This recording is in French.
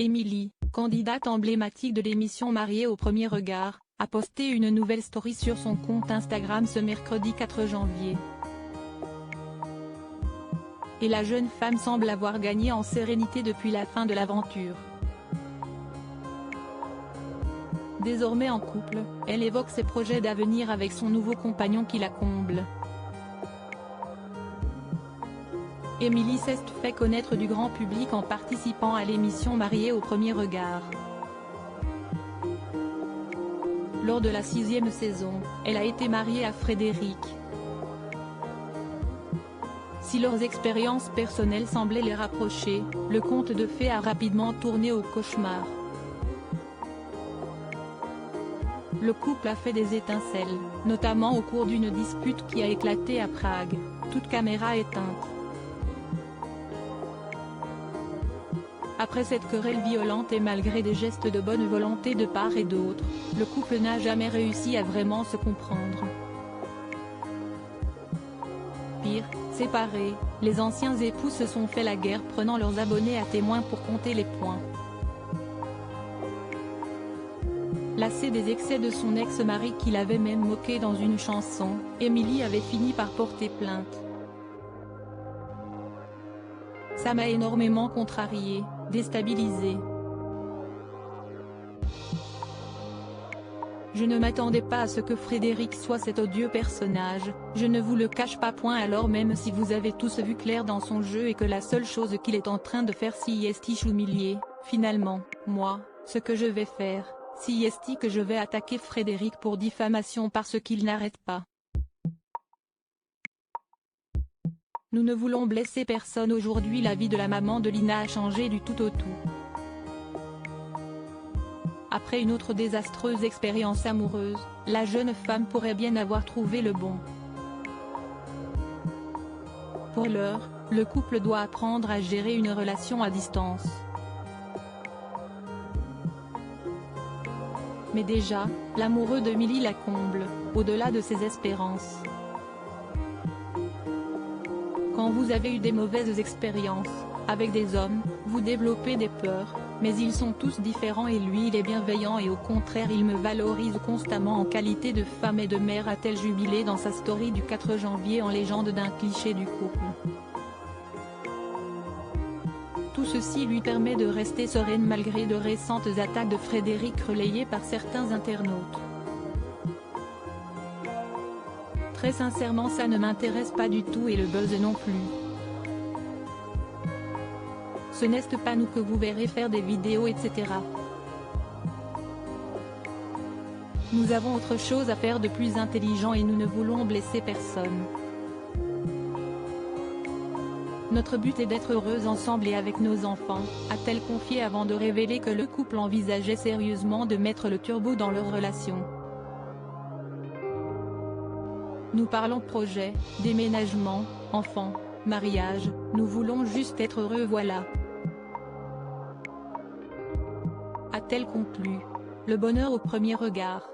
Émilie, candidate emblématique de l'émission Mariée au premier regard, a posté une nouvelle story sur son compte Instagram ce mercredi 4 janvier. Et la jeune femme semble avoir gagné en sérénité depuis la fin de l'aventure. Désormais en couple, elle évoque ses projets d'avenir avec son nouveau compagnon qui la comble. Émilie s'est fait connaître du grand public en participant à l'émission Mariée au premier regard. Lors de la 6e saison, elle a été mariée à Frédéric. Si leurs expériences personnelles semblaient les rapprocher, le conte de fées a rapidement tourné au cauchemar. Le couple a fait des étincelles, notamment au cours d'une dispute qui a éclaté à Prague, toute caméra éteinte. Après cette querelle violente et malgré des gestes de bonne volonté de part et d'autre, le couple n'a jamais réussi à vraiment se comprendre. Pire, séparés, les anciens époux se sont fait la guerre prenant leurs abonnés à témoin pour compter les points. Lassée des excès de son ex-mari qui l'avait même moqué dans une chanson, Émilie avait fini par porter plainte. Ça m'a énormément contrariée, déstabilisée. Je ne m'attendais pas à ce que Frédéric soit cet odieux personnage, je ne vous le cache pas. Alors même si vous avez tous vu clair dans son jeu et que la seule chose qu'il est en train de faire c'est humilier, finalement, moi, ce que je vais faire, c'est que je vais attaquer Frédéric pour diffamation parce qu'il n'arrête pas. Nous ne voulons blesser personne. Aujourd'hui la vie de la maman de Lina a changé du tout au tout. Après une autre désastreuse expérience amoureuse, la jeune femme pourrait bien avoir trouvé le bon. Pour l'heure, le couple doit apprendre à gérer une relation à distance. Mais déjà, l'amoureux d'Émilie la comble, au-delà de ses espérances. Quand vous avez eu des mauvaises expériences, avec des hommes, vous développez des peurs, mais ils sont tous différents et lui il est bienveillant et au contraire il me valorise constamment en qualité de femme et de mère, a-t-elle jubilé dans sa story du 4 janvier en légende d'un cliché du couple. Tout ceci lui permet de rester sereine malgré de récentes attaques de Frédéric relayées par certains internautes. Très sincèrement ça ne m'intéresse pas du tout et le buzz non plus. Ce n'est pas nous que vous verrez faire des vidéos etc. Nous avons autre chose à faire de plus intelligent et nous ne voulons blesser personne. Notre but est d'être heureux ensemble et avec nos enfants, a-t-elle confié avant de révéler que le couple envisageait sérieusement de mettre le turbo dans leur relation. Nous parlons projet, déménagement, enfants, mariage, nous voulons juste être heureux voilà. A-t-elle conclu. Le bonheur au premier regard.